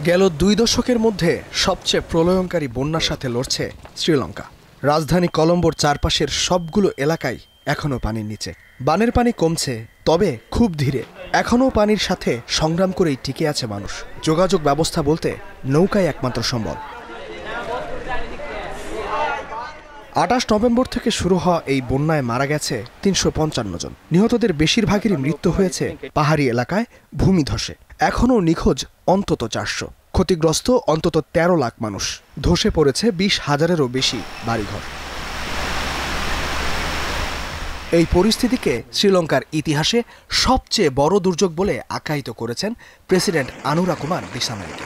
গেল 2 দশকের মধ্যে সবচেয়ে প্রলয়ঙ্কারী বন্যার সাথে লড়ছে শ্রীলঙ্কা। রাজধানী কলম্বোর চারপাশের সবগুলো এলাকায় এখনও পানির নিচে। বানের পানি কমছে, তবে খুব ধীরে। এখনও পানির সাথে সংগ্রাম করেই টিকে আছে মানুষ। যোগাযোগ ব্যবস্থা বলতে নৌকাই একমাত্র সম্বল। 28 নভেম্বর থেকে শুরু হওয়া এই বন্যায় মারা গেছে 355 জন। নিহতদের বেশিরভাগেরই মৃত্যু হয়েছে পাহাড়ি এলাকায় ভূমিধসে। এখনও নিখোঁজ অন্তত 400। ক্ষতিগ্রস্ত অন্তত 13 লাখ মানুষ। ধসে পড়েছে 20,000-এরও বেশি বাড়িঘর। এই পরিস্থিতিকে শ্রীলঙ্কার ইতিহাসে সবচেয়ে বড় দুর্যোগ বলে আখ্যায়িত করেছেন প্রেসিডেন্ট আনুরা কুমার দিসানায়কে।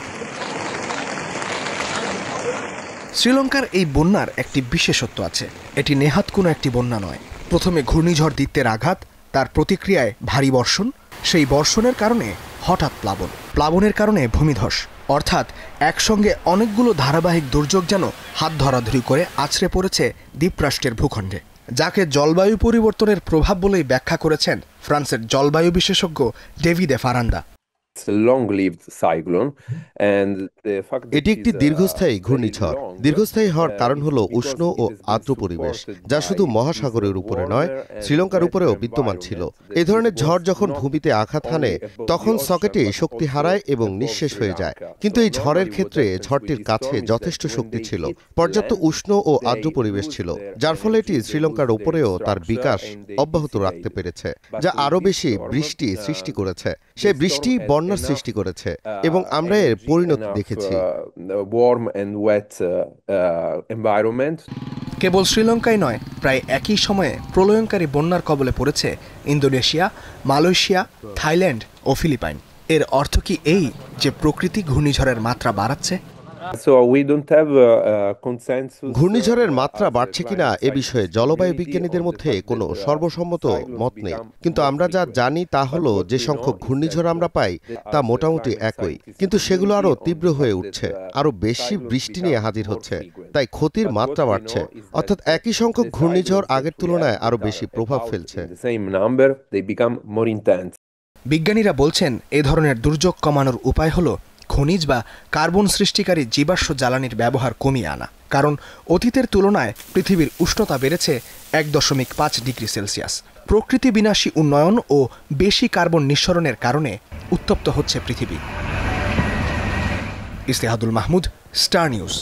শ্রীলঙ্কার এই বন্যার একটি বিশেষত্ব আছে। এটি নেহাত কোনো একটি বন্যা নয়। প্রথমে ঘূর্ণিঝড় দিত্যের আঘাত, তার প্রতিক্রিয়ায় ভারী বর্ষণ, সেই বর্ষণের কারণে হঠাৎ প্লাবন, প্লাবনের কারণে ভূমিধস। অর্থাৎ একসঙ্গে অনেকগুলো ধারাবাহিক দুর্যোগ যেন হাত ধরাধরি করে আছড়ে পড়েছে দ্বীপরাষ্ট্রের ভূখণ্ডে, যাকে জলবায়ু পরিবর্তনের প্রভাব বলেই ব্যাখ্যা করেছেন ফ্রান্সের জলবায়ু বিশেষজ্ঞ ডেভিদে ফারান্দা। এটি একটি দীর্ঘস্থায়ী ঘূর্ণিঝড়। দীর্ঘস্থায়ী হওয়ার কারণ হলো উষ্ণ ও আর্দ্র পরিবেশ, যা শুধু মহাসাগরের উপরে নয়, শ্রীলঙ্কার উপরেও বিদ্যমান ছিল। এই ধরনের ঝড় যখন ভূমিতে আঘাত হানে, তখন সকেটে শক্তি হারায় এবং নিঃশেষ হয়ে যায়। কিন্তু এই ঝড়ের ক্ষেত্রে ঝড়টির কাছে যথেষ্ট শক্তি ছিল, পর্যাপ্ত উষ্ণ ও আর্দ্র পরিবেশ ছিল, যার ফলে এটি শ্রীলঙ্কার উপরেও তার বিকাশ অব্যাহত রাখতে পেরেছে, যা আরও বেশি বৃষ্টি সৃষ্টি করেছে। সেই বৃষ্টি বন্যার সৃষ্টি করেছে এবং আমরা এর পরিণতি দেখেছি। কেবল শ্রীলঙ্কায় নয়, প্রায় একই সময়ে প্রলয়ঙ্কারী বন্যার কবলে পড়েছে ইন্দোনেশিয়া, মালয়েশিয়া, থাইল্যান্ড ও ফিলিপাইন। এর অর্থ কি এই যে প্রকৃতি ঘূর্ণিঝড়ের মাত্রা বাড়াচ্ছে? ঘূর্ণিঝড়ের মাত্রা বাড়ছে কিনা এ বিষয়ে জলবায়ু বিজ্ঞানীদের মধ্যে কোনো সর্বসম্মত মত নেই, কিন্তু আমরা যা জানি তা হলো যে সংখ্যক ঘূর্ণিঝড় আমরা পাই তা মোটামুটি একই, কিন্তু সেগুলো আরও তীব্র হয়ে উঠছে, আরও বেশি বৃষ্টি নিয়ে হাজির হচ্ছে, তাই ক্ষতির মাত্রা বাড়ছে। অর্থাৎ একই সংখ্যক ঘূর্ণিঝড় আগের তুলনায় আরও বেশি প্রভাব ফেলছে। বিজ্ঞানীরা বলছেন, এ ধরনের দুর্যোগ কমানোর উপায় হলো খনিজ বা কার্বন সৃষ্টিকারী জীবাশ্ম জ্বালানির ব্যবহার কমিয়ে আনা। কারণ অতীতের তুলনায় পৃথিবীর উষ্ণতা বেড়েছে 1.5 ডিগ্রি সেলসিয়াস। প্রকৃতি বিনাশী উন্নয়ন ও বেশি কার্বন নিঃসরণের কারণে উত্তপ্ত হচ্ছে পৃথিবী। ইস্তেহাদুল মাহমুদ, স্টার নিউজ।